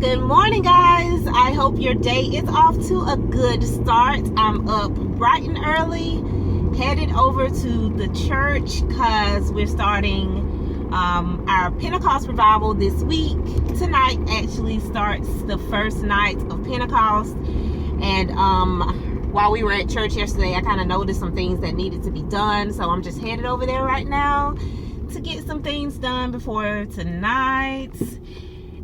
Good morning, guys. I hope your day is off to a good start. I'm up bright and early, headed over to the church because we're starting our Pentecost revival this week. Tonight actually starts the first night of Pentecost. And while we were at church yesterday, I kind of noticed some things that needed to be done. So I'm just headed over there right now to get some things done before tonight.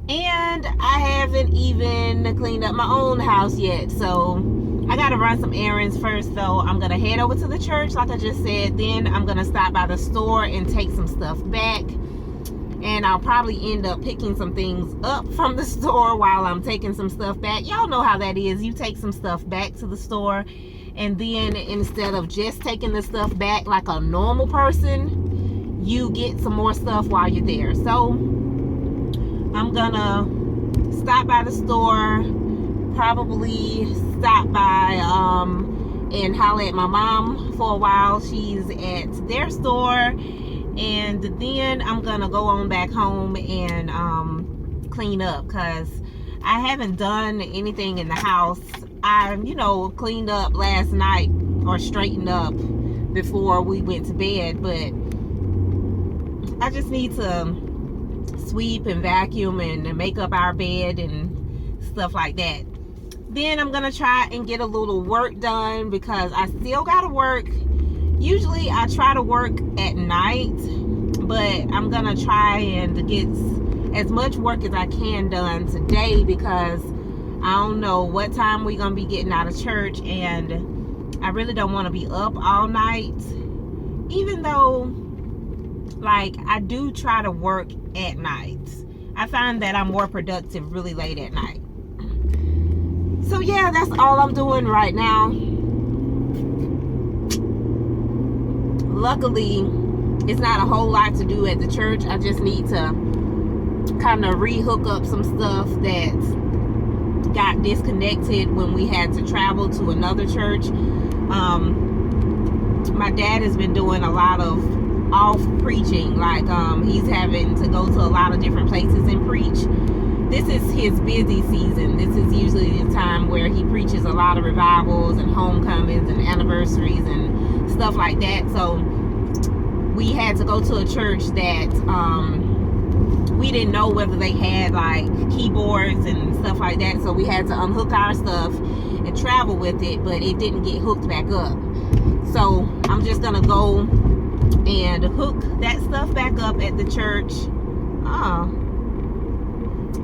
And I haven't even cleaned up my own house yet, so I gotta run some errands first. So I'm gonna head over to the church like I just said. Then I'm gonna stop by the store and take some stuff back, and I'll probably end up picking some things up from the store while I'm taking some stuff back. Y'all know how that is. You take some stuff back to the store, and then instead of just taking the stuff back like a normal person, you get some more stuff while you're there. So I'm gonna stop by the store, probably stop by and holler at my mom for a while. She's at their store, and then I'm gonna go on back home and clean up because I haven't done anything in the house. I cleaned up last night, or straightened up before we went to bed, but I just need to sweep and vacuum and make up our bed and stuff like that. Then I'm gonna try and get a little work done because I still gotta work. Usually I try to work at night, but I'm gonna try and get as much work as I can done today because I don't know what time we're gonna be getting out of church, and I really don't want to be up all night, even though I do try to work at night. I find that I'm more productive really late at night. So yeah, that's all I'm doing right now. Luckily, it's not a whole lot to do at the church. I just need to kind of re-hook up some stuff that got disconnected when we had to travel to another church. My dad has been doing a lot of off preaching, he's having to go to a lot of different places and preach. This is his busy season. This is usually the time where he preaches a lot of revivals and homecomings and anniversaries and stuff like that. So we had to go to a church that we didn't know whether they had keyboards and stuff like that, so we had to unhook our stuff and travel with it, but it didn't get hooked back up. So I'm just gonna go and hook that stuff back up at the church.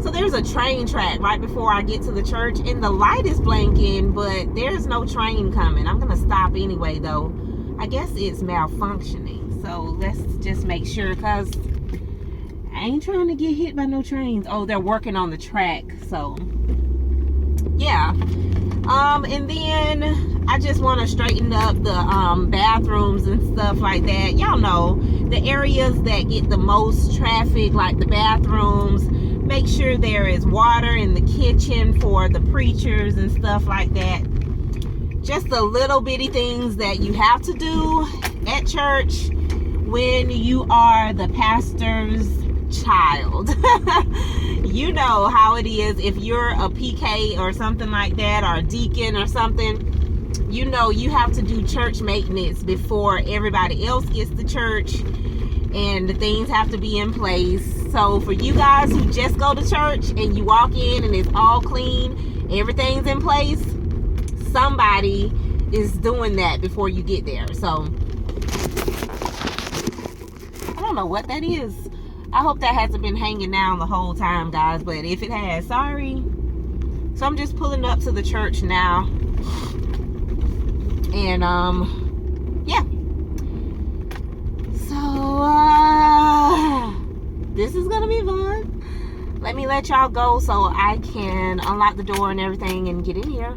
So there's a train track right before I get to the church, and the light is blinking, but there's no train coming. I'm gonna stop anyway though. I guess it's malfunctioning, so let's just make sure, because I ain't trying to get hit by no trains. Oh, they're working on the track, so yeah. And then I just want to straighten up the bathrooms and stuff like that. Y'all know the areas that get the most traffic, like the bathrooms. Make sure there is water in the kitchen for the preachers and stuff like that. Just the little bitty things that you have to do at church when you are the pastor's child. You know how it is. If you're a PK or something like that, or a deacon or something, you have to do church maintenance before everybody else gets to church, and the things have to be in place. So for you guys who just go to church and you walk in and it's all clean, everything's in place, somebody is doing that before you get there. So I don't know what that is. I hope that hasn't been hanging down the whole time, guys, but if it has, sorry. So I'm just pulling up to the church now, and yeah. So this is gonna be fun. Let me let y'all go so I can unlock the door and everything and get in here.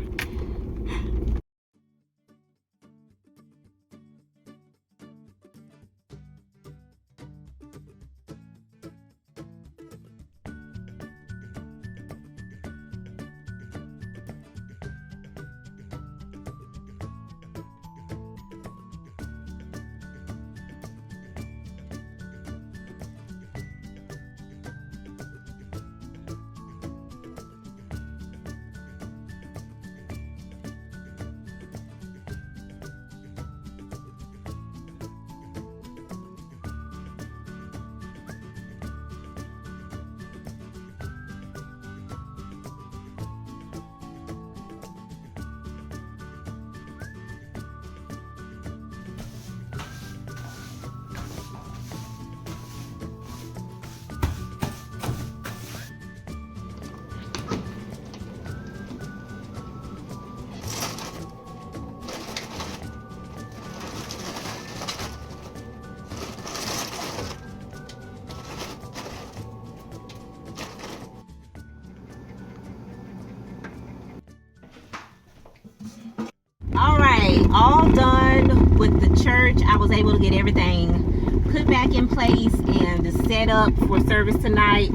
Okay, all done with the church. I was able to get everything put back in place and set up for service tonight.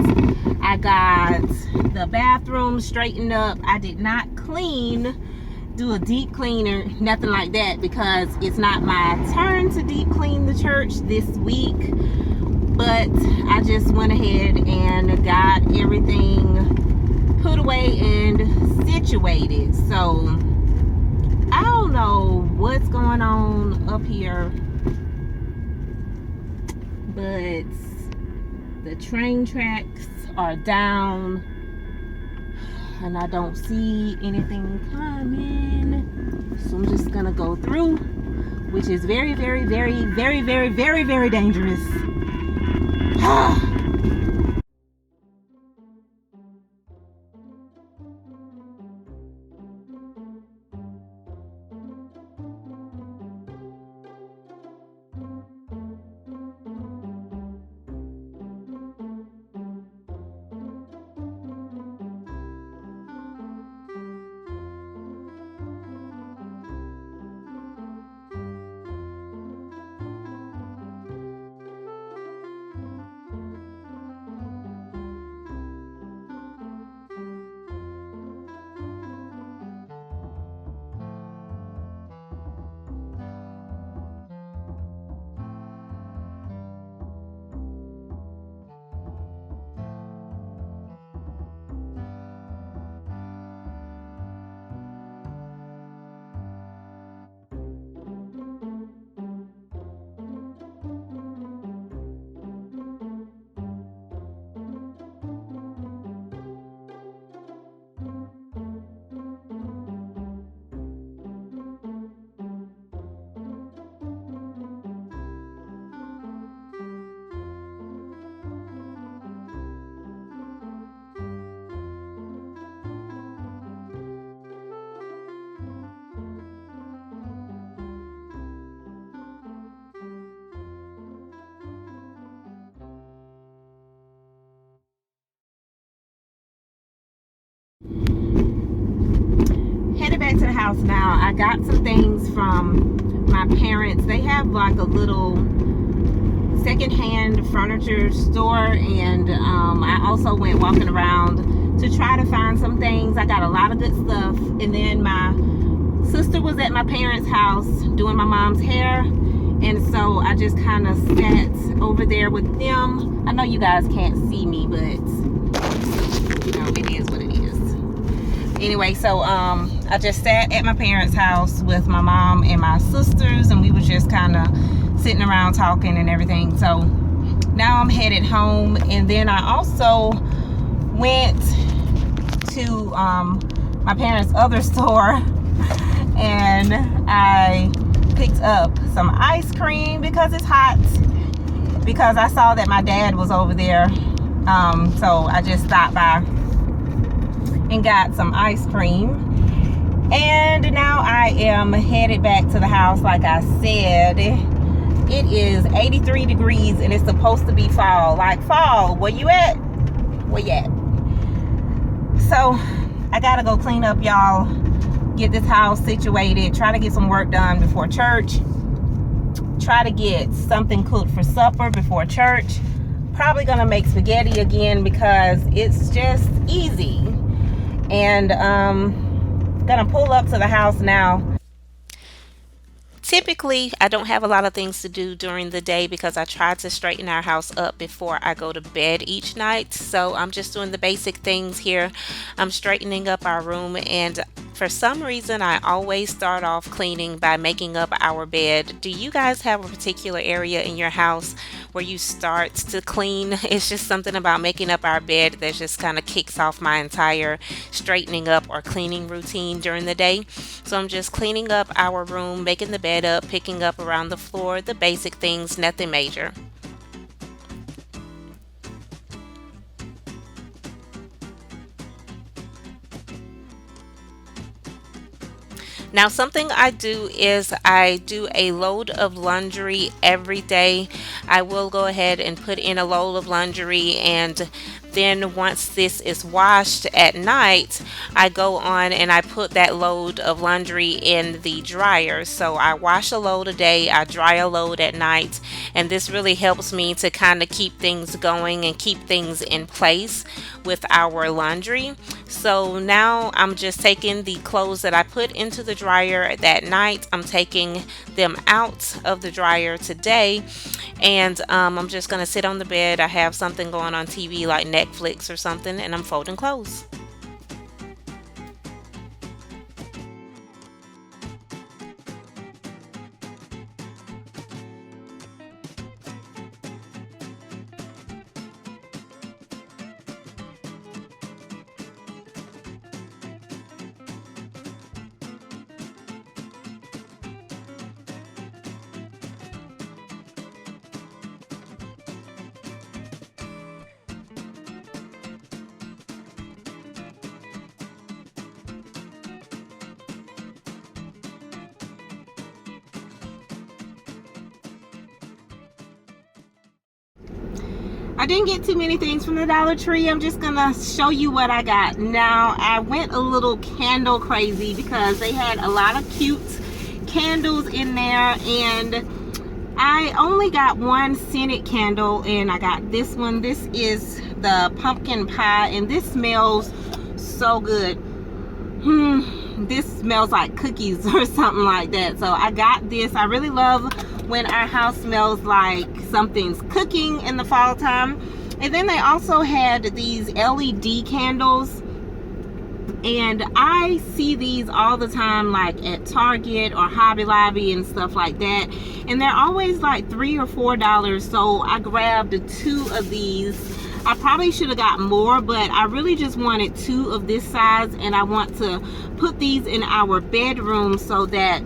I got the bathroom straightened up. I did not do a deep cleaner, nothing like that, because it's not my turn to deep clean the church this week. But I just went ahead and got everything put away and situated. So I don't know what's going on up here, but the train tracks are down and I don't see anything coming. So I'm just gonna go through, which is very, very, very, very, very, very, very dangerous. Headed back to the house now. I got some things from my parents. They have like a little secondhand furniture store, and I also went walking around to try to find some things. I got a lot of good stuff. And then my sister was at my parents' house doing my mom's hair, and so I just kind of sat over there with them. I know you guys can't see me, but you know, it is what it is. Anyway, so I just sat at my parents' house with my mom and my sisters, and we was just kind of sitting around talking and everything. So now I'm headed home, and then I also went to my parents' other store, and I picked up some ice cream because it's hot, because I saw that my dad was over there. So I just stopped by and got some ice cream, and now I am headed back to the house. Like I said, it is 83 degrees and it's supposed to be fall. Like, fall, where you at? Where you at? So I gotta go clean up, y'all, get this house situated, try to get some work done before church, try to get something cooked for supper before church. Probably gonna make spaghetti again because it's just easy. And gonna pull up to the house now. Typically, I don't have a lot of things to do during the day because I try to straighten our house up before I go to bed each night. So I'm just doing the basic things here. I'm straightening up our room, and for some reason I always start off cleaning by making up our bed. Do you guys have a particular area in your house where you start to clean? It's just something about making up our bed that just kind of kicks off my entire straightening up or cleaning routine during the day. So I'm just cleaning up our room, making the bed up, picking up around the floor, the basic things, nothing major. Now, something I do is I do a load of laundry every day. I will go ahead and put in a load of laundry, and Then once this is washed at night, I go on and I put that load of laundry in the dryer. So I wash a load a day, I dry a load at night, and this really helps me to kind of keep things going and keep things in place with our laundry. So now I'm just taking the clothes that I put into the dryer that night, I'm taking them out of the dryer today, and I'm just gonna sit on the bed. I have something going on TV like Netflix or something, and I'm folding clothes. I didn't get too many things from the Dollar Tree. I'm just gonna show you what I got. Now, I went a little candle crazy because they had a lot of cute candles in there, and I only got one scented candle, and I got this one. This is the pumpkin pie, and this smells so good. This smells like cookies or something like that. So I got this. I really love when our house smells like something's cooking in the fall time. And then they also had these LED candles, and I see these all the time, like at Target or Hobby Lobby and stuff like that, and they're always like $3 or $4. So I grabbed 2 of these. I probably should have got more, but I really just wanted 2 of this size, and I want to put these in our bedroom so that,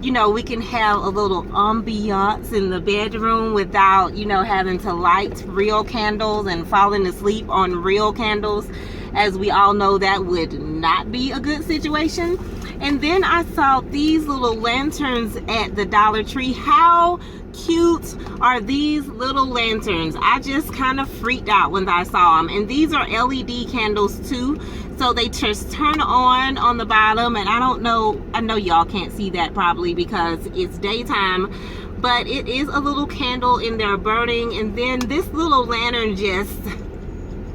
you know, we can have a little ambiance in the bedroom without, you know, having to light real candles and falling asleep on real candles. As we all know, that would not be a good situation. And then I saw these little lanterns at the Dollar Tree. How cute are these little lanterns? I just kind of freaked out when I saw them. And these are LED candles too, so they just turn on the bottom. And I don't know, I know y'all can't see that probably because it's daytime, but it is a little candle in there burning. And then this little lantern just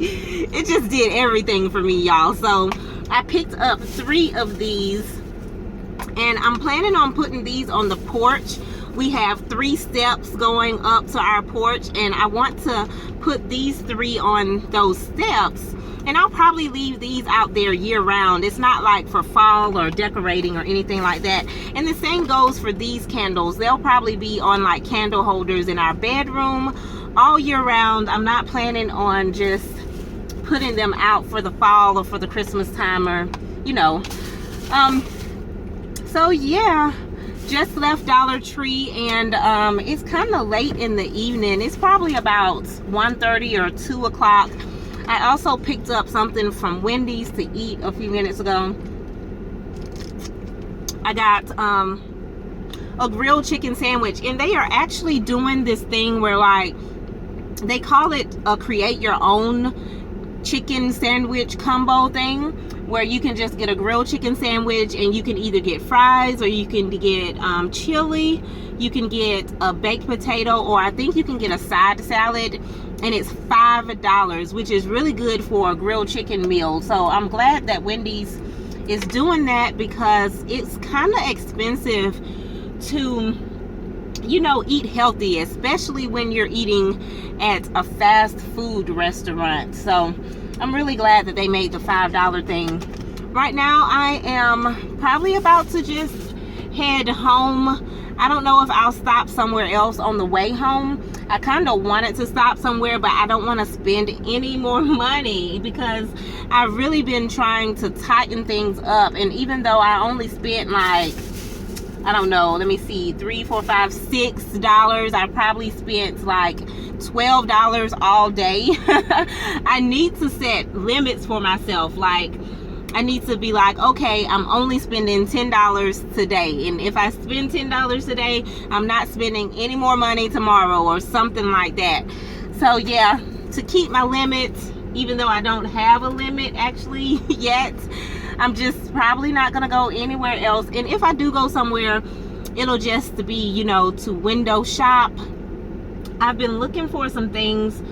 it just did everything for me, y'all. So I picked up 3 of these, and I'm planning on putting these on the porch. We have 3 steps going up to our porch, and I want to put these 3 on those steps. And I'll probably leave these out there year round. It's not like for fall or decorating or anything like that. And the same goes for these candles. They'll probably be on like candle holders in our bedroom all year round. I'm not planning on just putting them out for the fall or for the Christmas time, or, you know. So yeah, just left Dollar Tree, and it's kind of late in the evening. It's probably about 1:30 or 2 o'clock. I also picked up something from Wendy's to eat a few minutes ago. I got a grilled chicken sandwich, and they are actually doing this thing where, like, they call it a create your own chicken sandwich combo thing, where you can just get a grilled chicken sandwich, and you can either get fries, or you can get chili, you can get a baked potato, or I think you can get a side salad, and it's $5, which is really good for a grilled chicken meal. So I'm glad that Wendy's is doing that, because it's kind of expensive to, you know, eat healthy, especially when you're eating at a fast food restaurant. So I'm really glad that they made the $5 thing. Right now I am probably about to just head home. I don't know if I'll stop somewhere else on the way home. I kind of wanted to stop somewhere, but I don't want to spend any more money, because I've really been trying to tighten things up. And even though I only spent like, I don't know, let me see, $3, $4, $5, $6, I probably spent like $12 all day. I need to set limits for myself. Like, I need to be like, okay, I'm only spending $10 today, and if I spend $10 today, I'm not spending any more money tomorrow, or something like that. So yeah, to keep my limits, even though I don't have a limit actually yet. I'm just probably not gonna go anywhere else, and if I do go somewhere, it'll just be, you know, to window shop. I've been looking for some things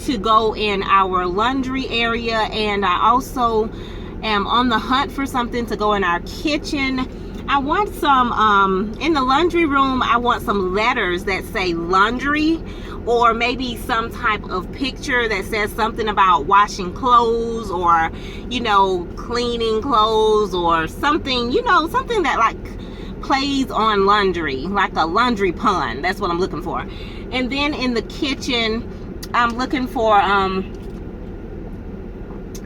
to go in our laundry area, and I also am on the hunt for something to go in our kitchen. I want some in the laundry room. I want some letters that say laundry, or maybe some type of picture that says something about washing clothes, or, you know, cleaning clothes, or something, you know, something that like plays on laundry, like a laundry pun. That's what I'm looking for. And then in the kitchen, I'm looking for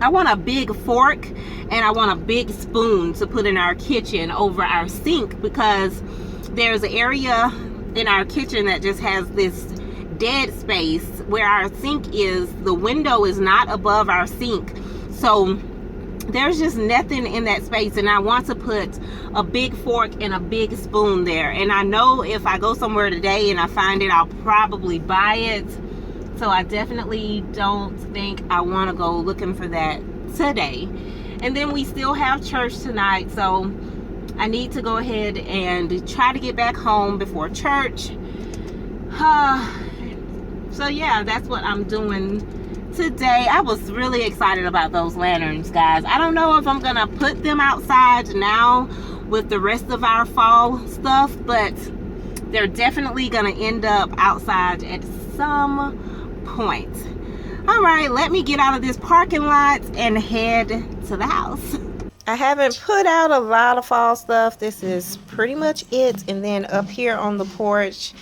I want a big fork, and I want a big spoon to put in our kitchen over our sink, because there's an area in our kitchen that just has this dead space where our sink is. The window is not above our sink, so there's just nothing in that space, and I want to put a big fork and a big spoon there. And I know if I go somewhere today and I find it, I'll probably buy it. So I definitely don't think I want to go looking for that today. And then we still have church tonight, so I need to go ahead and try to get back home before church. So yeah, that's what I'm doing today. I was really excited about those lanterns, guys. I don't know if I'm gonna put them outside now with the rest of our fall stuff, but they're definitely gonna end up outside at some point. All right, let me get out of this parking lot and head to the house. I haven't put out a lot of fall stuff. This is pretty much it. And then up here on the porch,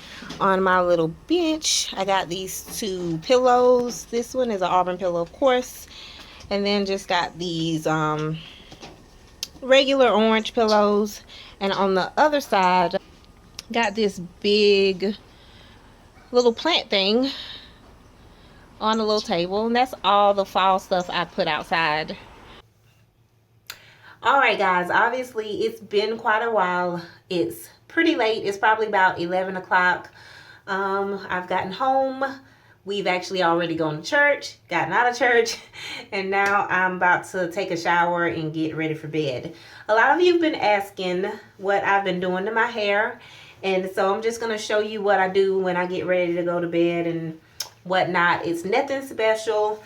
on my little bench, I got these two pillows. This one is an Auburn pillow, of course, and then just got these regular orange pillows. And on the other side, got this big little plant thing on a little table, and that's all the fall stuff I put outside. All right, guys, obviously it's been quite a while. It's pretty late. It's probably about 11 o'clock. I've gotten home. We've actually already gone to church, gotten out of church, and now I'm about to take a shower and get ready for bed. A lot of you have been asking what I've been doing to my hair, and so I'm just going to show you what I do when I get ready to go to bed and whatnot. It's nothing special.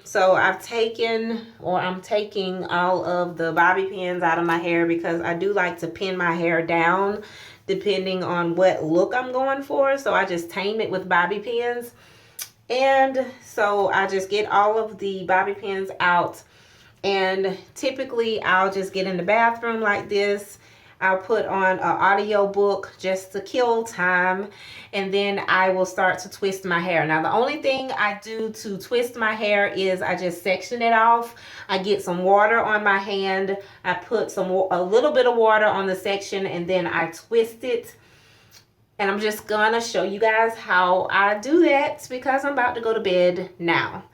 So I'm taking all of the bobby pins out of my hair, because I do like to pin my hair down depending on what look I'm going for. So I just tame it with bobby pins. And so I just get all of the bobby pins out, and typically I'll just get in the bathroom like this. I'll put on an audio book just to kill time, and then I will start to twist my hair. Now, the only thing I do to twist my hair is I just section it off. I get some water on my hand. I put a little bit of water on the section, and then I twist it. And I'm just gonna show you guys how I do that, because I'm about to go to bed now.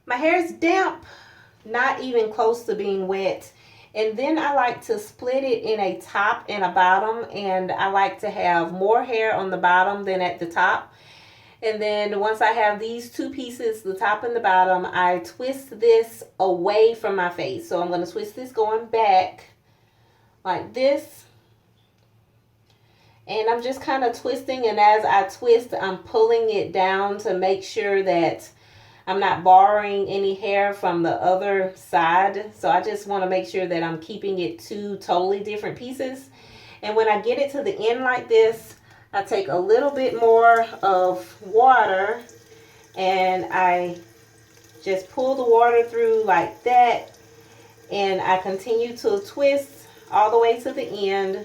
My hair is damp, not even close to being wet. And then I like to split it in a top and a bottom, and I like to have more hair on the bottom than at the top. And then once I have these two pieces, the top and the bottom, I twist this away from my face. So I'm going to twist this going back like this. And I'm just kind of twisting, and as I twist, I'm pulling it down to make sure that I'm not borrowing any hair from the other side. So I just want to make sure that I'm keeping it two totally different pieces. And when I get it to the end like this, I take a little bit more of water, and I just pull the water through like that. And I continue to twist all the way to the end.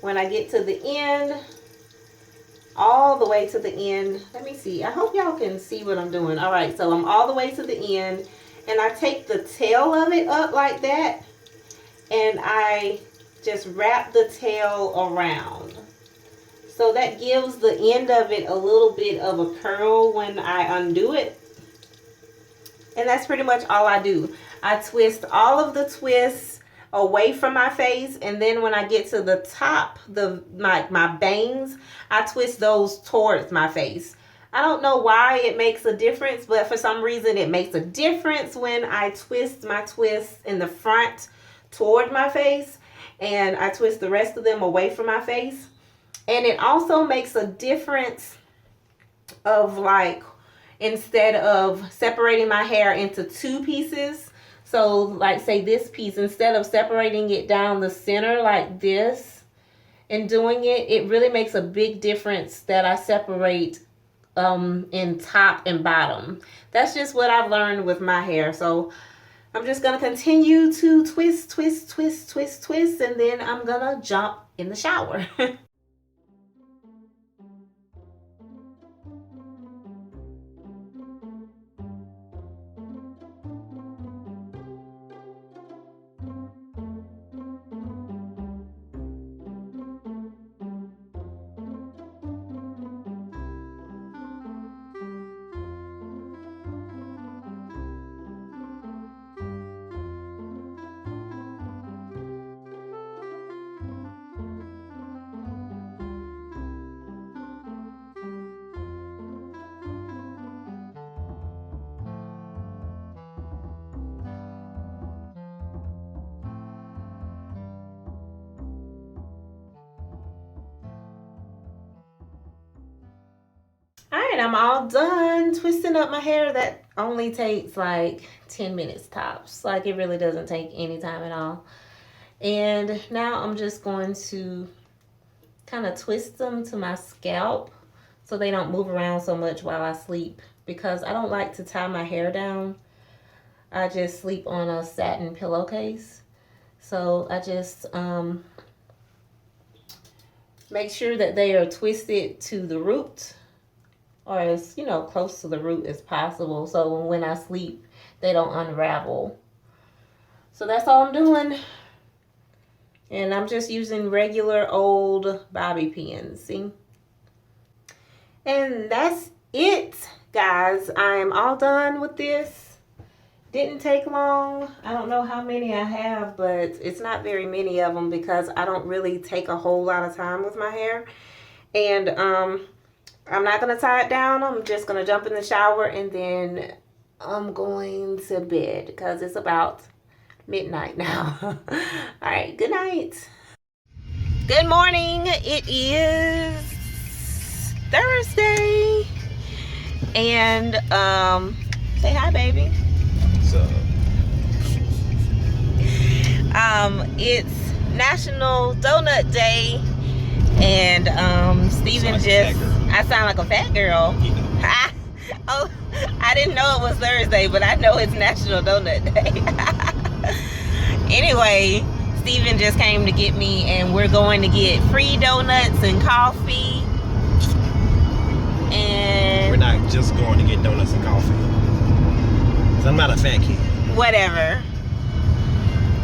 When I get to the end, all the way to the end. Let me see. I hope y'all can see what I'm doing. All right, so I'm all the way to the end, and I take the tail of it up like that, and I just wrap the tail around. So that gives the end of it a little bit of a curl when I undo it. And that's pretty much all I do. I twist all of the twists away from my face, and then when I get to the top, my bangs, I twist those towards my face. I don't know why it makes a difference, but for some reason it makes a difference when I twist my twists in the front toward my face, and I twist the rest of them away from my face. And it also makes a difference of, like, instead of separating my hair into two pieces, so like say this piece, instead of separating it down the center like this and doing it, it really makes a big difference that I separate in top and bottom. That's just what I've learned with my hair. So I'm just gonna continue to twist, twist, twist, twist, twist, and then I'm gonna jump in the shower. Alright, I'm all done twisting up my hair. That only takes like 10 minutes tops. Like, it really doesn't take any time at all. And now I'm just going to kind of twist them to my scalp so they don't move around so much while I sleep, because I don't like to tie my hair down. I just sleep on a satin pillowcase. So I just make sure that they are twisted to the root, or as, you know, close to the root as possible, so when I sleep they don't unravel. So that's all I'm doing. And I'm just using regular old bobby pins, see? And that's it, guys. I'm all done with this. Didn't take long. I don't know how many I have, but it's not very many of them because I don't really take a whole lot of time with my hair. And I'm not going to tie it down. I'm just going to jump in the shower, and then I'm going to bed because it's about midnight now. All right, good night. Good morning. It is Thursday. And say hi, baby. What's up? It's National Donut Day. And Steven I sound like a fat girl. You know. Oh, I didn't know it was Thursday, but I know it's National Donut Day. Anyway, Steven just came to get me, and we're going to get free donuts and coffee. And We're not just going to get donuts and coffee. 'Cause I'm not a fat kid. whatever.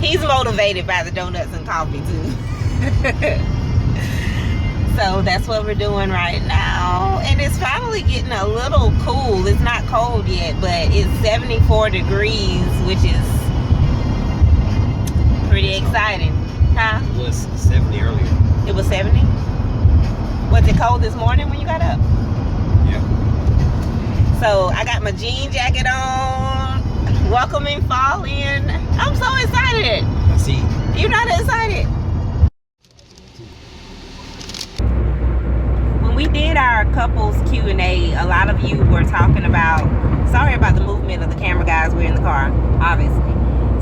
He's motivated by the donuts and coffee too. So that's what we're doing right now. And it's finally getting a little cool. It's not cold yet, but it's 74 degrees, which is pretty exciting. Huh? It was 70 earlier. It was 70? Was it cold this morning when you got up? Yeah. So I got my jean jacket on, welcoming fall in. I'm so excited. I see. You're not excited? When we did our couples Q&A, a lot of you were talking about, sorry about the movement of the camera, guys, we're in the car, obviously.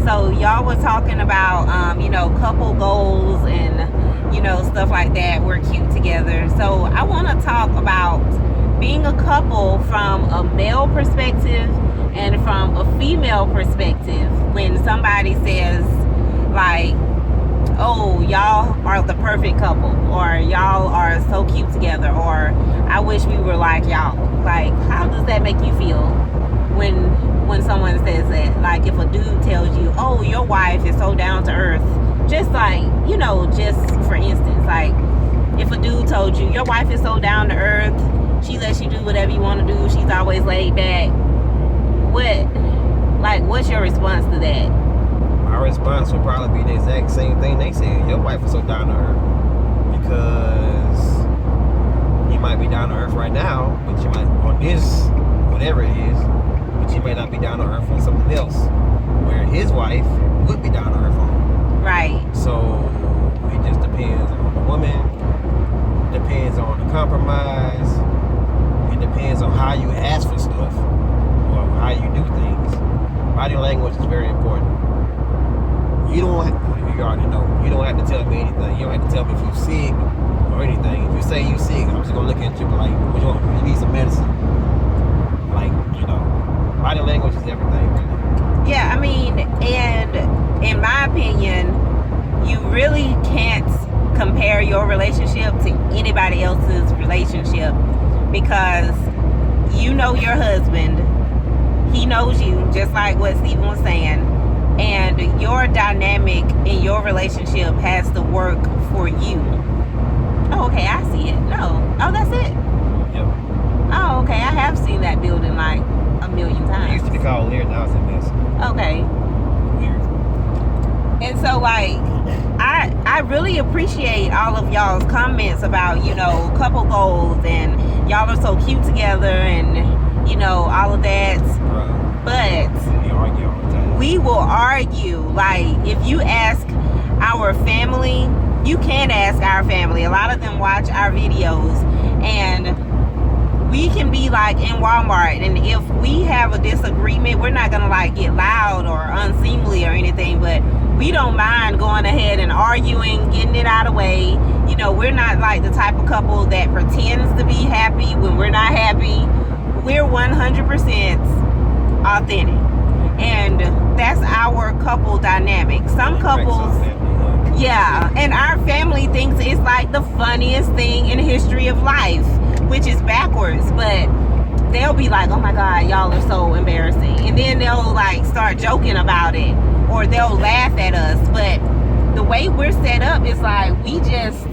So y'all were talking about, you know, couple goals and, you know, stuff like that. We're cute together. So I want to talk about being a couple from a male perspective and from a female perspective. When somebody says, like, oh, y'all are the perfect couple, or y'all are so cute together, or I wish we were like y'all. Like, how does that make you feel when someone says that? Like, if a dude tells you, oh, your wife is so down to earth, just like, you know, just for instance, like, if a dude told you your wife is so down to earth, she lets you do whatever you want to do, she's always laid back, what's your response to that? My response would probably be the exact same thing they said. Your wife is so down to earth. Because you might be down to earth right now, but you might, on this, whatever it is, but you may not be down to earth on something else, where his wife would be down to earth on. Right. So it just depends on the woman, depends on the compromise, it depends on how you ask for stuff, or how you do things. Body language is very important. You already know. You don't have to tell me anything. You don't have to tell me if you're sick or anything. If you say you're sick, I'm just gonna look at you like, what you want? You need some medicine. Like, you know, body language is everything, really. Yeah, I mean, and in my opinion, you really can't compare your relationship to anybody else's relationship, because you know your husband, he knows you, just like what Stephen was saying, and your dynamic in your relationship has to work for you. Oh, okay, I see it. No. Oh, that's it? Yep. Oh, okay, I have seen that building like a million times. It used to be called Lear, now it's a mess. Okay. Weird. And so, like, I really appreciate all of y'all's comments about, you know, couple goals, and y'all are so cute together, and, you know, all of that. Right. But We argue all the time. we will argue. Like, if you ask our family, you can ask our family. A lot of them watch our videos, and we can be like in Walmart, and if we have a disagreement, we're not gonna like get loud or unseemly or anything, but we don't mind going ahead and arguing, getting it out of the way. You know, we're not like the type of couple that pretends to be happy when we're not happy. We're 100% authentic, and that's our couple dynamic. Some couples, yeah, and our family thinks it's like the funniest thing in the history of life, which is backwards, but they'll be like, oh my God, y'all are so embarrassing. And then they'll like start joking about it, or they'll laugh at us. But the way we're set up is like, we're just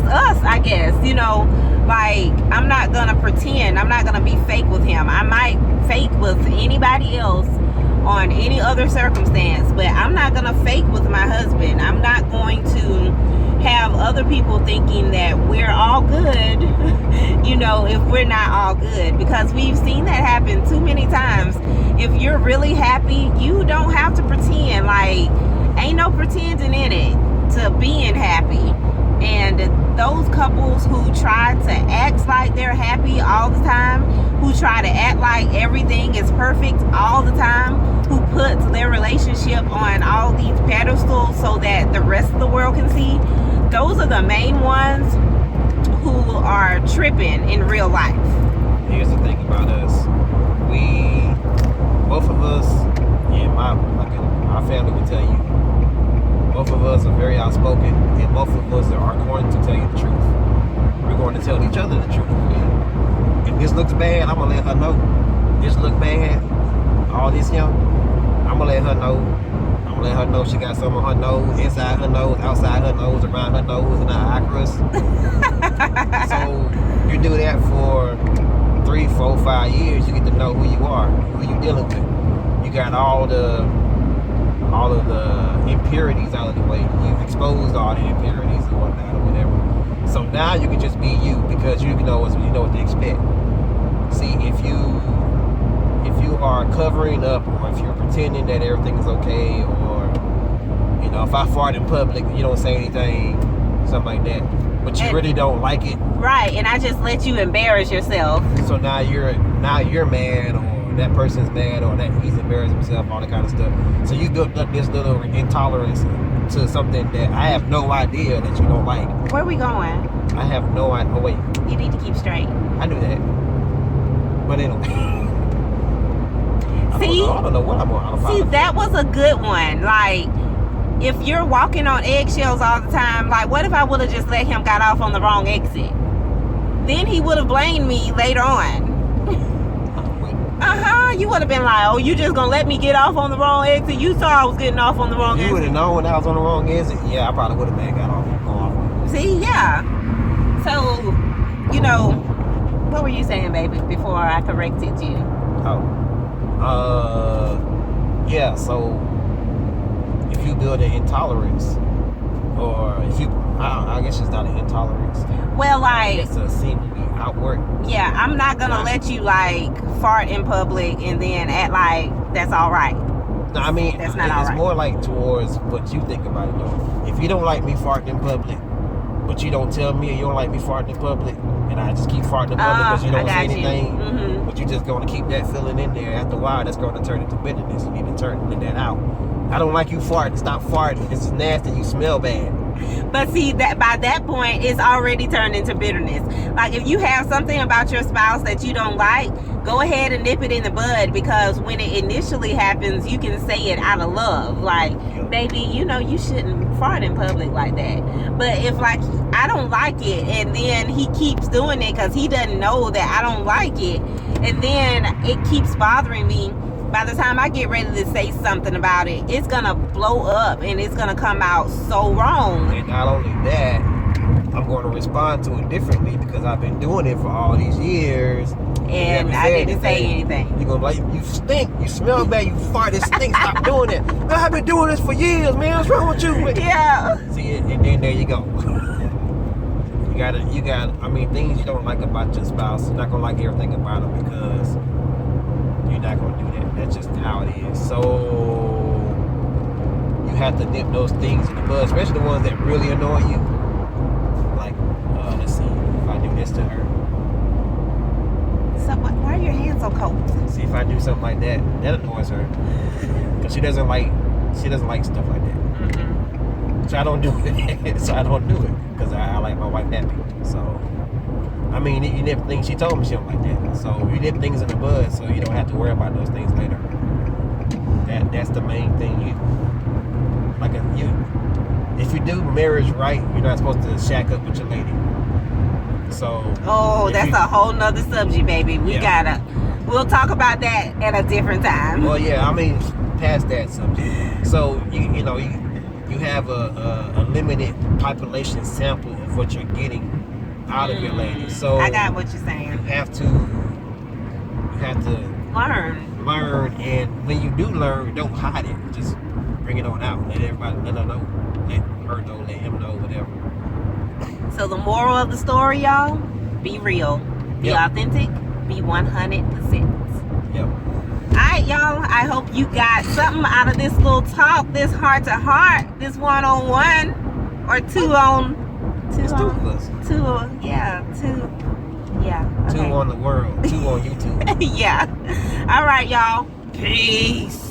us, I guess. You know, like, I'm not gonna pretend, I'm not gonna be fake with him. I might fake with anybody else on any other circumstance, but I'm not gonna fake with my husband. I'm not going to have other people thinking that we're all good, you know, if we're not all good, because we've seen that happen too many times. If you're really happy, you don't have to pretend. Like, ain't no pretending in it to being happy. And those couples who try to act like they're happy all the time, who try to act like everything is perfect all the time, who puts their relationship on all these pedestals so that the rest of the world can see, those are the main ones who are tripping in real life. Here's the thing about us. Both of us, and my family will tell you, both of us are very outspoken, and both of us are going to tell you the truth. We're going to tell each other the truth. If this looks bad, I'm going to let her know. This look bad, all this young, I'm going to let her know. I'm going to let her know she got some on her nose, inside her nose, outside her nose, around her nose, and her eye crust. So you do that for 3, 4, 5 years, you get to know who you are, who you dealing with. You got all of the impurities out of the way. You've exposed all the impurities and whatnot or whatever. So now you can just be you, because you know what to expect. See, if you are covering up, or if you're pretending that everything is okay, or, you know, if I fart in public, you don't say anything, something like that, but you really don't like it. Right, and I just let you embarrass yourself. So now you're mad, or that person's mad, or that he's embarrassing himself, all that kind of stuff. So you built up this little intolerance to something that I have no idea that you don't like. Where are we going? I have no idea. Oh wait, You need to keep straight. I knew that. But anyway. See? I don't know what I'm on. See, that was a good one. Like, if you're walking on eggshells all the time, like what if I would have just let him got off on the wrong exit? Then he would have blamed me later on. You would have been like, oh, you just gonna let me get off on the wrong exit? You saw I was getting off on the wrong exit. You would have known when I was on the wrong exit. Yeah, I probably would have been got off. See, yeah. So, you know, what were you saying, baby, before I corrected you? Yeah. So if you build an intolerance, or if you, I guess it's not an intolerance. Well, like, it's a seemingly outward. Yeah, I'm not gonna let you like fart in public and then act like that's all right. No, I mean, that's not all right. It's more like towards what you think about it, though. If you don't like me farting in public, but you don't tell me you don't like me farting in public, and I just keep farting in public because you don't say anything, but you just gonna keep that feeling in there. After a while, that's gonna turn into bitterness. You need to turn that out. I don't like you farting. Stop farting. This is nasty. You smell bad. But see, that by that point, it's already turned into bitterness. Like, if you have something about your spouse that you don't like, go ahead and nip it in the bud, because when it initially happens, you can say it out of love. Like, baby, you know, you shouldn't fart in public like that. But if, like, I don't like it, and then he keeps doing it because he doesn't know that I don't like it, and then it keeps bothering me, by the time I get ready to say something about it, it's gonna blow up and it's gonna come out so wrong. And not only that, I'm going to respond to it differently because I've been doing it for all these years. And I didn't say anything. You're gonna be like, you stink, you smell bad, you fart, it stinks, stop doing it. Man, I've been doing this for years, man. What's wrong with you? Yeah. See, and then there you go. You got. I mean, things you don't like about your spouse, you're not gonna like everything about them because you're not gonna do that. That's just how it is. So you have to nip those things in the bud, especially the ones that really annoy you. Like, let's see, if I do this to her. So why are your hands so cold? See, if I do something like that, that annoys her, because she doesn't like stuff like that. Mm-hmm. So I don't do it. Because I like my wife happy. So, I mean, you nip things. She told me she don't like that. So you nip things in the bud, so you don't have to worry about those things later. That's the main thing. If you do marriage right, you're not supposed to shack up with your lady. So. Oh, that's a whole nother subject, baby. We'll talk about that at a different time. Well, yeah, I mean, past that subject. So you have a limited population sample of what you're getting out of your lady. So I got what you're saying. You have to learn, and when you do learn, don't hide it. Just bring it on out. Let her know. Let her know. Let him know. Whatever. So the moral of the story, y'all: be real, be authentic, be 100%. Yep. Alright, y'all, I hope you got something out of this little talk, this heart to heart, this one-on-one, or two on on the world, 2 on YouTube. Yeah. Alright, y'all, peace.